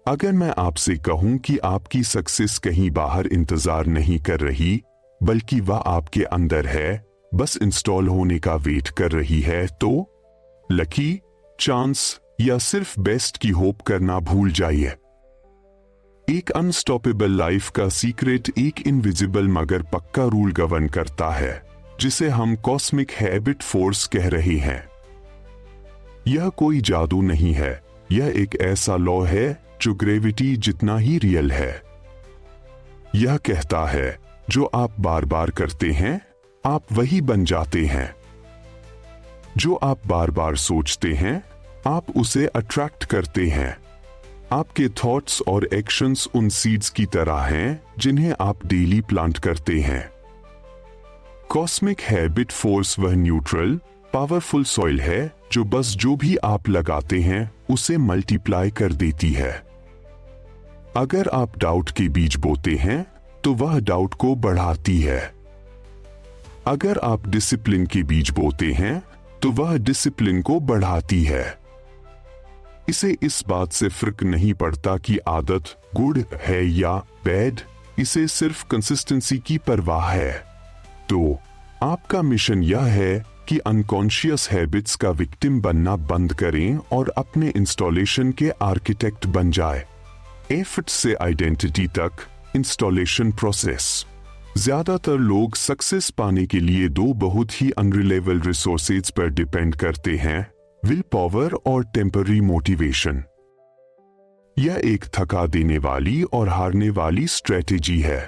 अगर मैं आपसे कहूं कि आपकी सक्सेस कहीं बाहर इंतजार नहीं कर रही, बल्कि वह आपके अंदर है, बस इंस्टॉल होने का वेट कर रही है, तो लकी, चांस या सिर्फ बेस्ट की होप करना भूल जाइए। एक अनस्टॉपेबल लाइफ का सीक्रेट एक इनविजिबल मगर पक्का रूल गवर्न करता है, जिसे हम कॉस्मिक हैबिट फोर्स कह रहे हैं। यह कोई जादू नहीं है, यह एक ऐसा लॉ है जो ग्रेविटी जितना ही रियल है। यह कहता है, जो आप बार बार करते हैं, आप वही बन जाते हैं। जो आप बार बार सोचते हैं, आप उसे अट्रैक्ट करते हैं। आपके थॉट्स और एक्शंस उन सीड्स की तरह हैं जिन्हें आप डेली प्लांट करते हैं। कॉस्मिक हैबिट फोर्स वह न्यूट्रल, पावरफुल सॉइल है जो बस जो भी आप लगाते हैं उसे मल्टीप्लाई कर देती है। अगर आप डाउट के बीज बोते हैं तो वह डाउट को बढ़ाती है। अगर आप डिसिप्लिन के बीज बोते हैं तो वह डिसिप्लिन को बढ़ाती है। इसे इस बात से फर्क नहीं पड़ता कि आदत गुड है या बैड, इसे सिर्फ कंसिस्टेंसी की परवाह है। तो आपका मिशन यह है कि अनकॉन्शियस हैबिट्स का विक्टिम बनना बंद करें और अपने इंस्टॉलेशन के आर्किटेक्ट बन जाए। एफर्ट से आइडेंटिटी तक, इंस्टॉलेशन प्रोसेस। ज्यादातर लोग सक्सेस पाने के लिए दो बहुत ही अनरिलायबल रिसोर्सेज पर डिपेंड करते हैं, विल पावर और टेम्पररी मोटिवेशन। यह एक थका देने वाली और हारने वाली स्ट्रेटेजी है।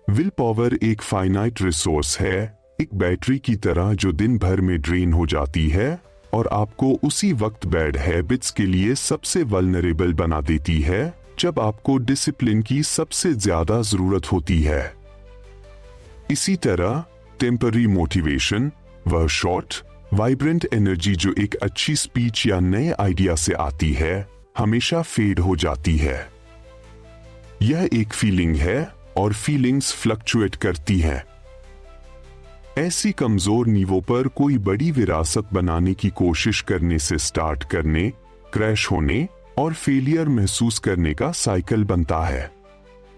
विल पावर एक फाइनाइट रिसोर्स है, एक बैटरी की तरह जो दिन भर में ड्रेन हो जाती है और आपको उसी वक्त बैड हैबिट्स के लिए सबसे वल्नरेबल बना देती है जब आपको डिसिप्लिन की सबसे ज्यादा जरूरत होती है। इसी तरह टेम्पररी मोटिवेशन वह शॉर्ट वाइब्रेंट एनर्जी जो एक अच्छी स्पीच या नए आइडिया से आती है, हमेशा फेड हो जाती है। यह एक फीलिंग है और फीलिंग्स फ्लक्चुएट करती हैं। ऐसी कमजोर नींवों पर कोई बड़ी विरासत बनाने की कोशिश करने से स्टार्ट करने, क्रैश होने और फेलियर महसूस करने का साइकिल बनता है।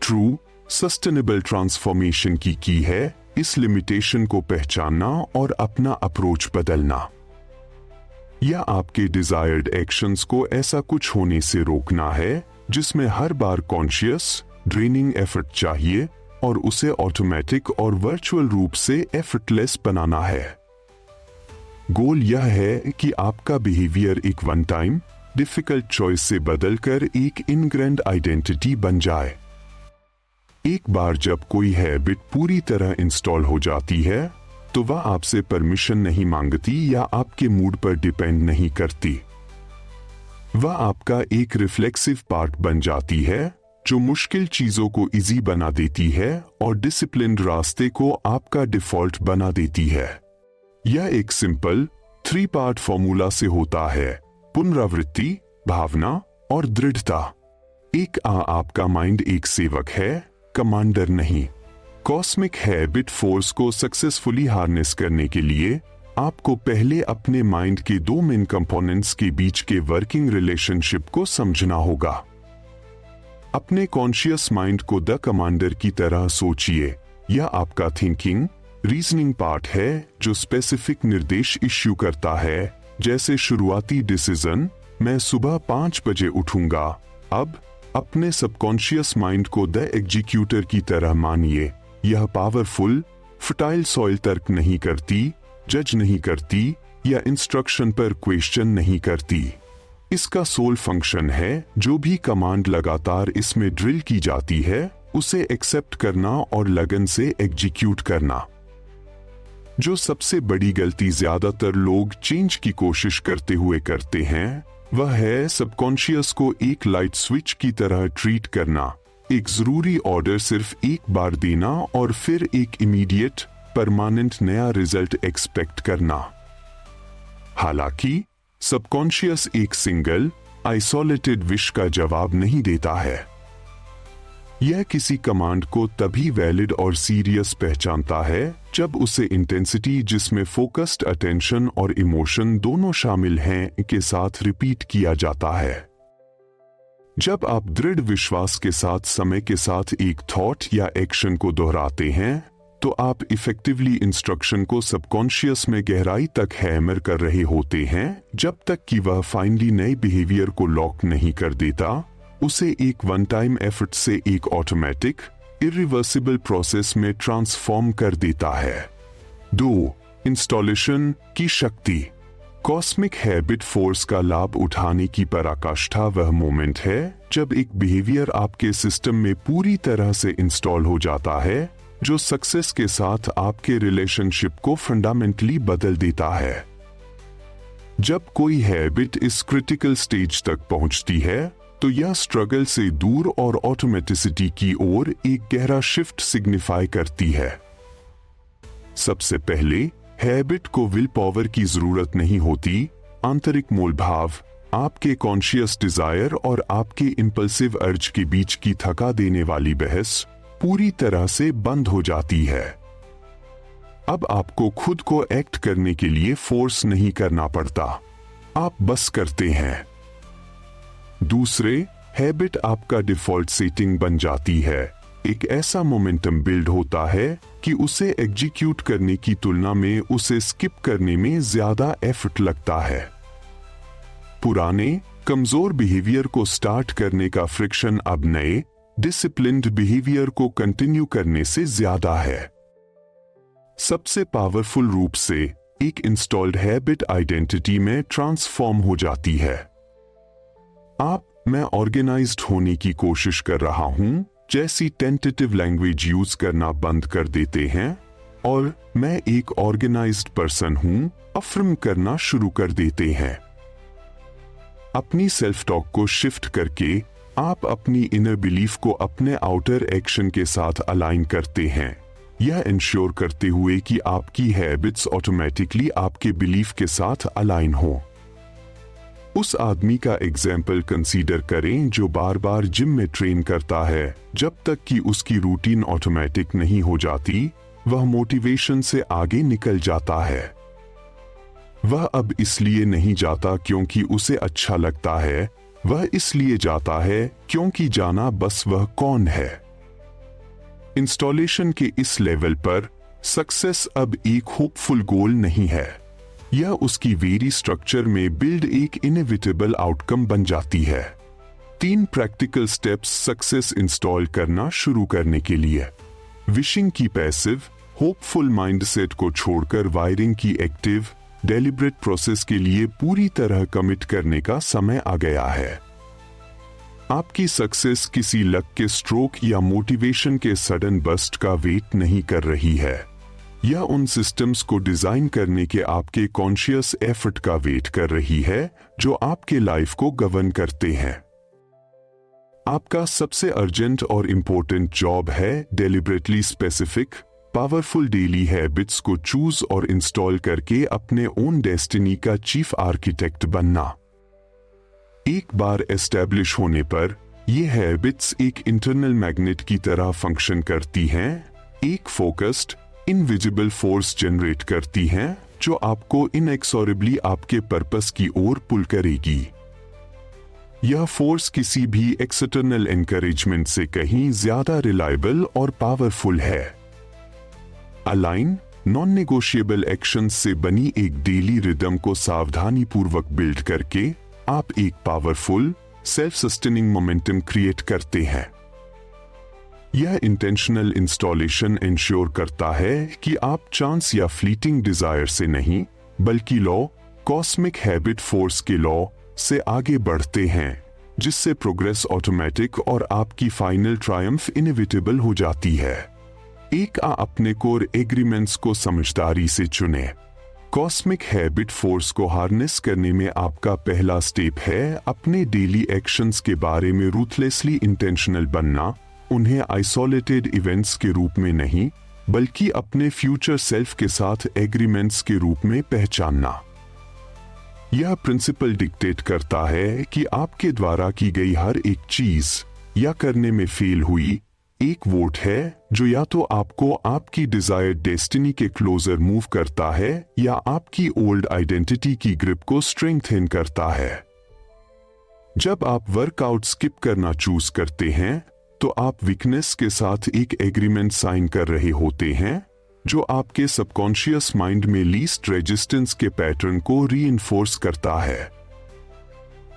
ट्रू सस्टेनेबल ट्रांसफॉर्मेशन की है इस लिमिटेशन को पहचानना और अपना अप्रोच बदलना। या आपके डिजायर्ड एक्शंस को ऐसा कुछ होने से रोकना है जिसमें हर बार कॉन्शियस ड्रेनिंग एफर्ट चाहिए और उसे ऑटोमेटिक और वर्चुअल रूप से एफर्टलेस बनाना है। गोल यह है कि आपका बिहेवियर एक वन टाइम डिफिकल्ट चॉइस से बदलकर एक इनग्रेंड आइडेंटिटी बन जाए। एक बार जब कोई हैबिट पूरी तरह इंस्टॉल हो जाती है तो वह आपसे परमिशन नहीं मांगती या आपके मूड पर डिपेंड नहीं करती। वह आपका एक रिफ्लेक्सिव पार्ट बन जाती है जो मुश्किल चीजों को इजी बना देती है और डिसिप्लिन्ड रास्ते को आपका डिफॉल्ट बना देती है। यह एक सिंपल 3 पार्ट फॉर्मूला से होता है, पुनरावृत्ति, भावना और दृढ़ता। आपका माइंड एक सेवक है, कमांडर नहीं। कॉस्मिक हैबिट फोर्स को सक्सेसफुली हार्नेस करने के लिए आपको पहले अपने माइंड के 2 मेन कंपोनेंट्स के बीच के वर्किंग रिलेशनशिप को समझना होगा। अपने कॉन्शियस माइंड को द कमांडर की तरह सोचिए। यह आपका थिंकिंग, रीजनिंग पार्ट है जो स्पेसिफिक निर्देश इश्यू करता है, जैसे शुरुआती डिसीजन, मैं सुबह 5 बजे उठूंगा। अब अपने सबकॉन्शियस माइंड को द एग्जीक्यूटर की तरह मानिए। यह पावरफुल, फर्टाइल सॉइल तर्क नहीं करती, जज नहीं करती या इंस्ट्रक्शन पर क्वेश्चन नहीं करती। इसका सोल फंक्शन है जो भी कमांड लगातार इसमें ड्रिल की जाती है उसे एक्सेप्ट करना और लगन से एग्जीक्यूट करना। जो सबसे बड़ी गलती ज्यादातर लोग चेंज की कोशिश करते हुए करते हैं वह है सबकॉन्शियस को एक लाइट स्विच की तरह ट्रीट करना, एक जरूरी ऑर्डर सिर्फ एक बार देना और फिर एक इमीडिएट परमानेंट नया रिजल्ट एक्सपेक्ट करना। हालांकि सबकॉन्शियस एक सिंगल आइसोलेटेड विश का जवाब नहीं देता है। यह किसी कमांड को तभी वैलिड और सीरियस पहचानता है जब उसे इंटेंसिटी जिसमें फोकस्ड अटेंशन और इमोशन दोनों शामिल हैं के साथ रिपीट किया जाता है। जब आप दृढ़ विश्वास के साथ समय के साथ एक थॉट या एक्शन को दोहराते हैं तो आप इफेक्टिवली इंस्ट्रक्शन को सबकॉन्शियस में गहराई तक हैमर कर रहे होते हैं जब तक कि वह फाइनली नए बिहेवियर को लॉक नहीं कर देता, उसे एक वन टाइम एफर्ट से एक ऑटोमेटिक इरिवर्सिबल प्रोसेस में ट्रांसफॉर्म कर देता है। 2. इंस्टॉलेशन की शक्ति। कॉस्मिक हैबिट फोर्स का लाभ उठाने की पराकाष्ठा वह मोमेंट है जब एक बिहेवियर आपके सिस्टम में पूरी तरह से इंस्टॉल हो जाता है जो सक्सेस के साथ आपके रिलेशनशिप को फंडामेंटली बदल देता है। जब कोई हैबिट इस क्रिटिकल स्टेज तक पहुंचती है तो यह स्ट्रगल से दूर और ऑटोमेटिसिटी की ओर एक गहरा शिफ्ट सिग्निफाई करती है। सबसे पहले हैबिट को विल पावर की जरूरत नहीं होती। आंतरिक मूलभाव, आपके कॉन्शियस डिजायर और आपके इंपल्सिव अर्ज के बीच की थका देने वाली बहस पूरी तरह से बंद हो जाती है। अब आपको खुद को एक्ट करने के लिए फोर्स नहीं करना पड़ता, आप बस करते हैं। दूसरे, हैबिट आपका डिफॉल्ट सेटिंग बन जाती है। एक ऐसा मोमेंटम बिल्ड होता है कि उसे एग्जीक्यूट करने की तुलना में उसे स्किप करने में ज्यादा एफर्ट लगता है। पुराने कमजोर बिहेवियर को स्टार्ट करने का फ्रिक्शन अब नए डिसिप्लिन्ड बिहेवियर को कंटिन्यू करने से ज्यादा है। सबसे पावरफुल रूप से एक इंस्टॉल्ड हैबिट आइडेंटिटी में ट्रांसफॉर्म हो जाती है। मैं ऑर्गेनाइज्ड होने की कोशिश कर रहा हूं जैसी टेंटेटिव लैंग्वेज यूज करना बंद कर देते हैं और मैं एक ऑर्गेनाइज्ड पर्सन हूं अफर्म करना शुरू कर देते हैं। अपनी सेल्फ टॉक को शिफ्ट करके आप अपनी इनर बिलीफ को अपने आउटर एक्शन के साथ अलाइन करते हैं, यह इंश्योर करते हुए कि आपकी हैबिट्स ऑटोमेटिकली आपके बिलीफ के साथ अलाइन हो। उस आदमी का एग्जाम्पल कंसीडर करें जो बार बार जिम में ट्रेन करता है जब तक कि उसकी रूटीन ऑटोमेटिक नहीं हो जाती, वह मोटिवेशन से आगे निकल जाता है। वह अब इसलिए नहीं जाता क्योंकि उसे अच्छा लगता है, वह इसलिए जाता है क्योंकि जाना बस वह कौन है। इंस्टॉलेशन के इस लेवल पर सक्सेस अब एक होपफुल गोल नहीं है, यह उसकी वेरी स्ट्रक्चर में बिल्ड एक इनएविटेबल आउटकम बन जाती है। 3 प्रैक्टिकल स्टेप्स सक्सेस इंस्टॉल करना शुरू करने के लिए। विशिंग की पैसिव होपफुल माइंडसेट को छोड़कर वायरिंग की एक्टिव डेलिब्रेट प्रोसेस के लिए पूरी तरह कमिट करने का समय आ गया है। आपकी सक्सेस किसी लक के स्ट्रोक या मोटिवेशन के सडन बस्ट का वेट नहीं कर रही है, यह उन सिस्टम्स को डिजाइन करने के आपके कॉन्शियस एफर्ट का वेट कर रही है जो आपके लाइफ को गवर्न करते हैं। आपका सबसे अर्जेंट और इंपॉर्टेंट जॉब है deliberately specific powerful daily habits को चूज और इंस्टॉल करके अपने ओन डेस्टिनी का चीफ आर्किटेक्ट बनना। एक बार एस्टैब्लिश होने पर ये हैबिट्स एक इंटरनल मैग्नेट की तरह फंक्शन करती हैं, एक फोकस्ड इनविजिबल फोर्स जनरेट करती हैं जो आपको इनएक्सोरेबली आपके पर्पस की ओर पुल करेगी। यह फोर्स किसी भी एक्सटर्नल एनकरेजमेंट से कहीं ज्यादा रिलायबल और पावरफुल है। अलाइन नॉन नेगोशिएबल एक्शंस से बनी एक डेली रिदम को सावधानी पूर्वक बिल्ड करके आप एक powerful self sustaining momentum create करते हैं। यह इंटेंशनल इंस्टॉलेशन इंश्योर करता है कि आप चांस या फ्लीटिंग डिजायर से नहीं बल्कि लॉ कॉस्मिक हैबिट फोर्स के लॉ से आगे बढ़ते हैं, जिससे प्रोग्रेस ऑटोमेटिक और आपकी फाइनल ट्रायम्फ इनएविटेबल हो जाती है। अपने कोर एग्रीमेंट्स को समझदारी से चुने। कॉस्मिक हैबिट फोर्स को हार्नेस करने में आपका पहला स्टेप है अपने डेली एक्शंस के बारे में रूथलेसली इंटेंशनल बनना, उन्हें आइसोलेटेड इवेंट्स के रूप में नहीं बल्कि अपने फ्यूचर सेल्फ के साथ एग्रीमेंट्स के रूप में पहचानना। यह प्रिंसिपल डिक्टेट करता है कि आपके द्वारा की गई हर एक चीज या करने में फेल हुई एक वोट है जो या तो आपको आपकी डिजायर्ड डेस्टिनी के क्लोजर मूव करता है या आपकी ओल्ड आइडेंटिटी की ग्रिप को स्ट्रेंथन करता है। जब आप वर्कआउट स्किप करना चूज करते हैं तो आप वीकनेस के साथ एक एग्रीमेंट साइन कर रहे होते हैं जो आपके सबकॉन्शियस माइंड में लीस्ट रेजिस्टेंस के पैटर्न को रीइंफोर्स करता है।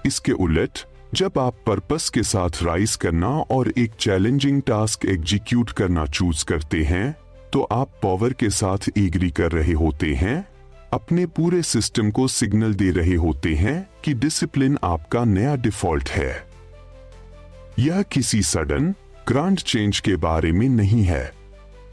इसके उलट जब आप पर्पस के साथ राइज करना और एक चैलेंजिंग टास्क एग्जीक्यूट करना चूज करते हैं तो आप पावर के साथ एग्री कर रहे होते हैं, अपने पूरे सिस्टम को सिग्नल दे रहे होते हैं कि डिसिप्लिन आपका नया डिफॉल्ट है। यह किसी सडन ग्रांड चेंज के बारे में नहीं है।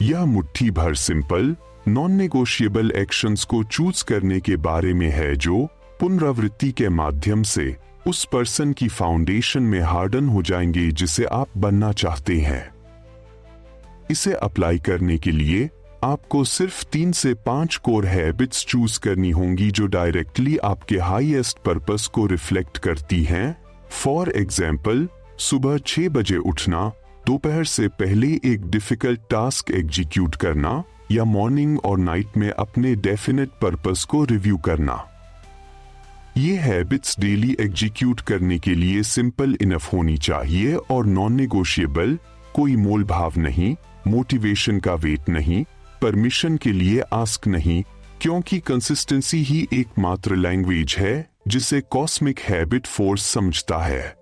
यह मुट्ठी भर सिंपल नॉन नेगोशिएबल एक्शंस को चूज करने के बारे में है जो पुनरावृत्ति के माध्यम से उस पर्सन की फाउंडेशन में हार्डन हो जाएंगे जिसे आप बनना चाहते हैं। इसे अप्लाई करने के लिए आपको सिर्फ 3 से 5 कोर हैबिट्स चूज करनी होंगी जो डायरेक्टली आपके हाईएस्ट पर्पस को रिफ्लेक्ट करती हैं। फॉर एग्जाम्पल, सुबह 6 बजे उठना, दोपहर से पहले एक डिफिकल्ट टास्क एग्जीक्यूट करना या मॉर्निंग और नाइट में अपने डेफिनेट पर्पस को रिव्यू करना। ये हैबिट्स डेली एग्जीक्यूट करने के लिए सिंपल इनफ होनी चाहिए और नॉन नेगोशिएबल, कोई मोल भाव नहीं, मोटिवेशन का वेट नहीं, परमिशन के लिए आस्क नहीं, क्योंकि कंसिस्टेंसी ही एकमात्र लैंग्वेज है जिसे कॉस्मिक हैबिट फोर्स समझता है।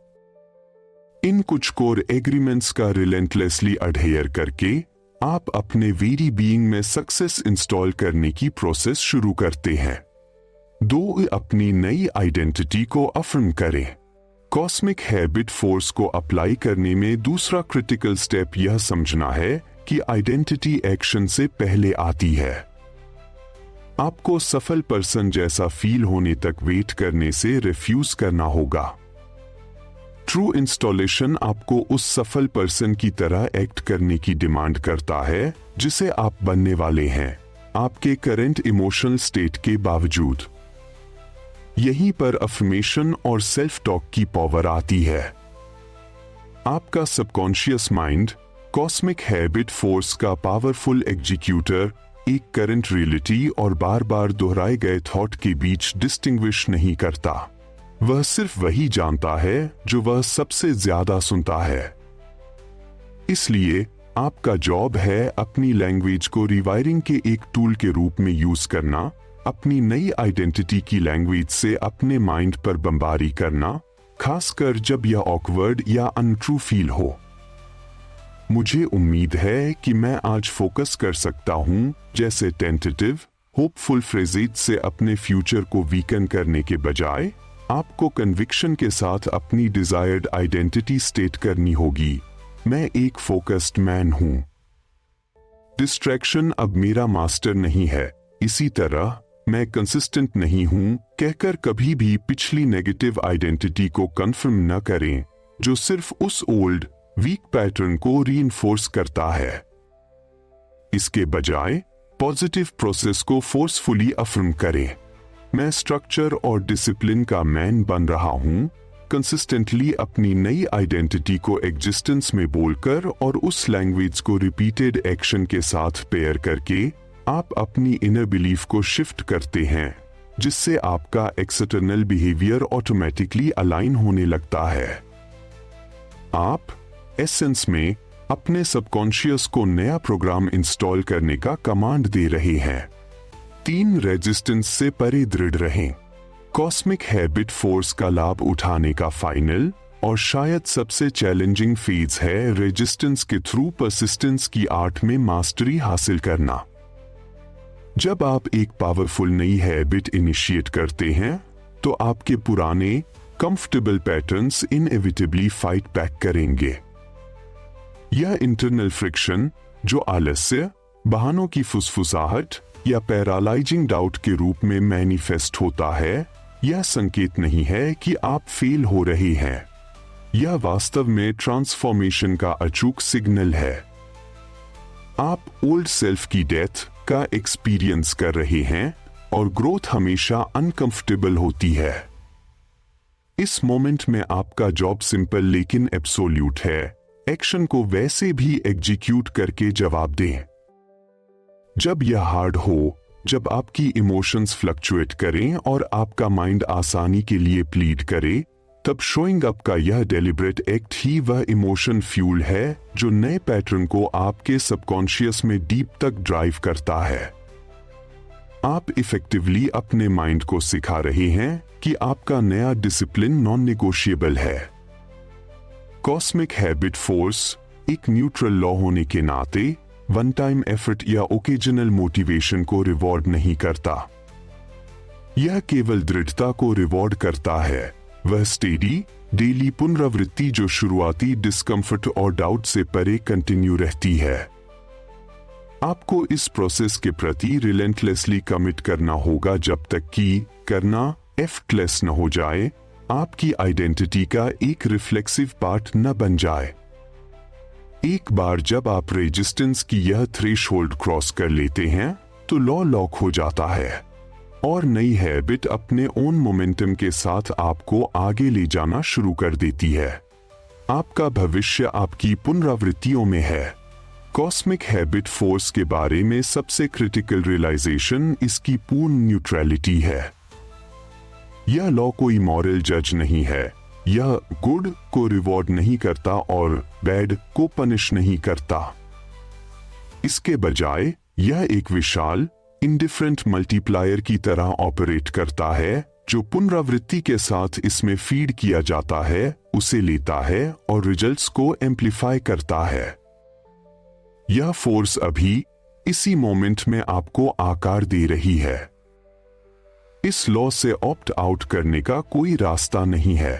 इन कुछ कोर एग्रीमेंट्स का रिलेंटलेसली अडहेयर करके आप अपने वेरी बीइंग में सक्सेस इंस्टॉल करने की प्रोसेस शुरू करते हैं। अपनी नई आइडेंटिटी को अफर्म करें। कॉस्मिक हैबिट फोर्स को अप्लाई करने में दूसरा क्रिटिकल स्टेप यह समझना है कि आइडेंटिटी एक्शन से पहले आती है। आपको सफल पर्सन जैसा फील होने तक वेट करने से रिफ्यूज करना होगा। ट्रू इंस्टॉलेशन आपको उस सफल पर्सन की तरह एक्ट करने की डिमांड करता है जिसे आप बनने वाले हैं, आपके करंट इमोशनल स्टेट के बावजूद। यहीं पर अफर्मेशन और सेल्फ टॉक की पावर आती है। आपका subconscious mind cosmic habit force का पावरफुल एग्जीक्यूटर एक करंट रियलिटी और बार बार दोहराए गए थॉट के बीच डिस्टिंग्विश नहीं करता। वह सिर्फ वही जानता है जो वह सबसे ज्यादा सुनता है। इसलिए आपका जॉब है अपनी लैंग्वेज को रिवायरिंग के एक टूल के रूप में यूज करना, अपनी नई आइडेंटिटी की लैंग्वेज से अपने माइंड पर बमबारी करना, खासकर जब यह ऑकवर्ड या अनट्रू फील हो। मुझे उम्मीद है कि मैं आज फोकस कर सकता हूं जैसे टेंटेटिव, होपफुल फ्रेजेज से अपने फ्यूचर को वीकन करने के बजाय आपको कन्विक्शन के साथ अपनी डिजायर्ड आइडेंटिटी स्टेट करनी होगी। मैं एक फोकस्ड मैन हूं। डिस्ट्रैक्शन अब मेरा मास्टर नहीं है। इसी तरह मैं कंसिस्टेंट नहीं हूं कहकर कभी भी पिछली नेगेटिव आइडेंटिटी को कंफर्म न करें जो सिर्फ उस ओल्ड वीक पैटर्न को रीइंफोर्स करता है। इसके बजाय पॉजिटिव प्रोसेस को फोर्सफुली अफर्म करें। मैं स्ट्रक्चर और डिसिप्लिन का मैन बन रहा हूं, कंसिस्टेंटली अपनी नई आइडेंटिटी को एग्जिस्टेंस में बोलकर और उस लैंग्वेज को रिपीटेड एक्शन के साथ पेयर करके आप अपनी इनर बिलीफ को शिफ्ट करते हैं, जिससे आपका एक्सटर्नल बिहेवियर ऑटोमेटिकली अलाइन होने लगता है। आप एसेंस में अपने सबकॉन्शियस को नया प्रोग्राम इंस्टॉल करने का कमांड दे रहे हैं। 3 रेजिस्टेंस से परे दृढ़ रहें। कॉस्मिक हैबिट फोर्स का लाभ उठाने का फाइनल और शायद सबसे चैलेंजिंग फेज है रेजिस्टेंस के थ्रू परसिस्टेंस की आर्ट में मास्टरी हासिल करना। जब आप एक पावरफुल नई हैबिट इनिशिएट करते हैं तो आपके पुराने comfortable patterns inevitably fight back करेंगे। यह इंटरनल फ्रिक्शन जो आलस्य, बहानों की फुसफुसाहट या पैरालाइजिंग डाउट के रूप में मैनिफेस्ट होता है, यह संकेत नहीं है कि आप फेल हो रहे हैं। यह वास्तव में ट्रांसफॉर्मेशन का अचूक सिग्नल है। आप ओल्ड सेल्फ की डेथ का एक्सपीरियंस कर रहे हैं और ग्रोथ हमेशा अनकंफर्टेबल होती है। इस मोमेंट में आपका जॉब सिंपल लेकिन एब्सोल्यूट है। एक्शन को वैसे भी एग्जीक्यूट करके जवाब दें। जब यह हार्ड हो, जब आपकी इमोशंस फ्लक्चुएट करें और आपका माइंड आसानी के लिए प्लीड करे, तब शोइंग अप का यह डेलिब्रेट एक्ट ही वह इमोशन फ्यूल है जो नए पैटर्न को आपके सबकॉन्शियस में डीप तक ड्राइव करता है। आप इफेक्टिवली अपने माइंड को सिखा रहे हैं कि आपका नया डिसिप्लिन नॉन नेगोशिएबल है। कॉस्मिक हैबिट फोर्स एक न्यूट्रल लॉ होने के नाते वन टाइम एफर्ट या ओकेजनल मोटिवेशन को रिवॉर्ड नहीं करता। यह केवल दृढ़ता को रिवॉर्ड करता है, वह स्टेडी डेली पुनरावृत्ति जो शुरुआती डिस्कम्फर्ट और डाउट से परे कंटिन्यू रहती है। आपको इस प्रोसेस के प्रति रिलेंटलेसली कमिट करना होगा जब तक कि करना एफर्टलेस न हो जाए, आपकी आइडेंटिटी का एक रिफ्लेक्सिव पार्ट न बन जाए। एक बार जब आप रेजिस्टेंस की यह थ्रेशोल्ड क्रॉस कर लेते हैं तो लॉ लॉक हो जाता है और नई हैबिट अपने ओन मोमेंटम के साथ आपको आगे ले जाना शुरू कर देती है। आपका भविष्य आपकी पुनरावृत्तियों में है। कॉस्मिक हैबिट फोर्स के बारे में सबसे क्रिटिकल रियलाइजेशन इसकी पूर्ण न्यूट्रलिटी है। यह लॉ कोई मॉरल जज नहीं है, यह गुड को रिवॉर्ड नहीं करता और बैड को पनिश नहीं करता। इसके बजाय यह एक विशाल इंडिफरेंट मल्टीप्लायर की तरह ऑपरेट करता है जो पुनरावृत्ति के साथ इसमें फीड किया जाता है, उसे लेता है और रिजल्ट्स को एम्प्लीफाई करता है। यह फोर्स अभी इसी मोमेंट में आपको आकार दे रही है। इस लॉ से ऑप्ट आउट करने का कोई रास्ता नहीं है।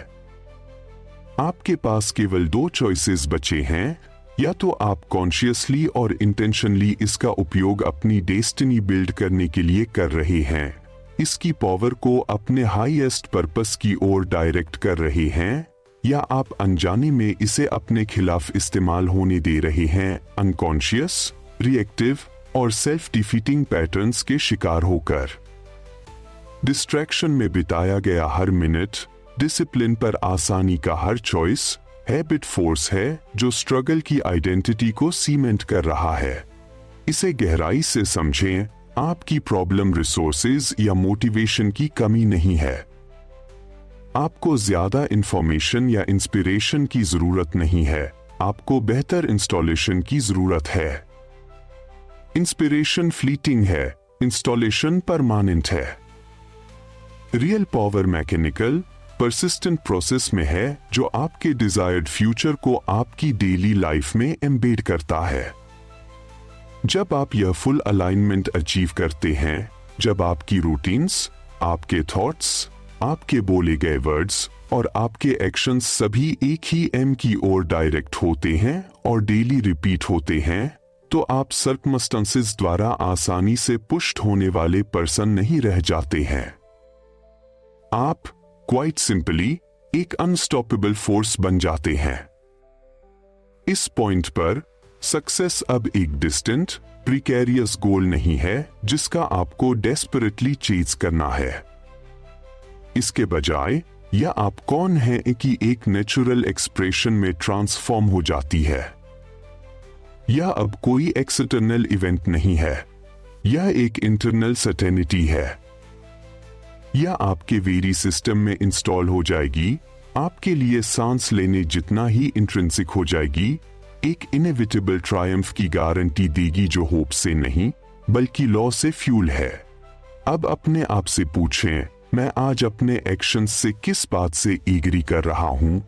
आपके पास केवल दो चॉइसेस बचे हैं, या तो आप कॉन्शियसली और इंटेंशनली इसका उपयोग अपनी डेस्टिनी बिल्ड करने के लिए कर रहे हैं, इसकी पावर को अपने हाईएस्ट पर्पस की ओर डायरेक्ट कर रहे हैं, या आप अनजाने में इसे अपने खिलाफ इस्तेमाल होने दे रहे हैं, अनकॉन्शियस, रिएक्टिव और सेल्फ डिफीटिंग पैटर्न्स के शिकार होकर। डिस्ट्रैक्शन में बिताया गया हर मिनट, डिसिप्लिन पर आसानी का हर चॉइस हैबिट फोर्स है जो स्ट्रगल की आइडेंटिटी को सीमेंट कर रहा है। इसे गहराई से समझें, आपकी प्रॉब्लम रिसोर्सेज या मोटिवेशन की कमी नहीं है। आपको ज्यादा इंफॉर्मेशन या इंस्पिरेशन की जरूरत नहीं है, आपको बेहतर इंस्टॉलेशन की जरूरत है। इंस्पिरेशन फ्लीटिंग है, इंस्टॉलेशन परमानेंट है। Real power mechanical persistent process में है जो आपके डिजायर्ड फ्यूचर को आपकी डेली लाइफ में एम्बेड करता है। जब आप यह फुल अलाइनमेंट अचीव करते हैं, जब आपकी रूटीन्स, आपके थॉट्स, आपके बोले गए वर्ड्स और आपके एक्शंस सभी एक ही एम की ओर डायरेक्ट होते हैं और डेली रिपीट होते हैं, तो आप सर्कमस्टेंसेस द्वारा आसानी से पुष्ट होने वाले पर्सन नहीं रह जाते हैं। आप क्वाइट सिंपली एक अनस्टॉपेबल फोर्स बन जाते हैं। इस पॉइंट पर सक्सेस अब एक डिस्टेंट, प्रिकेरियस गोल नहीं है जिसका आपको डेस्परेटली चेज करना है। इसके बजाय यह आप कौन हैं कि एक नेचुरल एक्सप्रेशन में ट्रांसफॉर्म हो जाती है। यह अब कोई एक्सटर्नल इवेंट नहीं है, यह एक इंटरनल सर्टेनिटी है। यह आपके वेरी सिस्टम में इंस्टॉल हो जाएगी, आपके लिए सांस लेने जितना ही इंट्रिंसिक हो जाएगी, एक इनएविटेबल ट्रायम्फ की गारंटी देगी जो होप से नहीं बल्कि लॉ से फ्यूल है। अब अपने आप से पूछें, मैं आज अपने एक्शंस से किस बात से एग्री कर रहा हूं?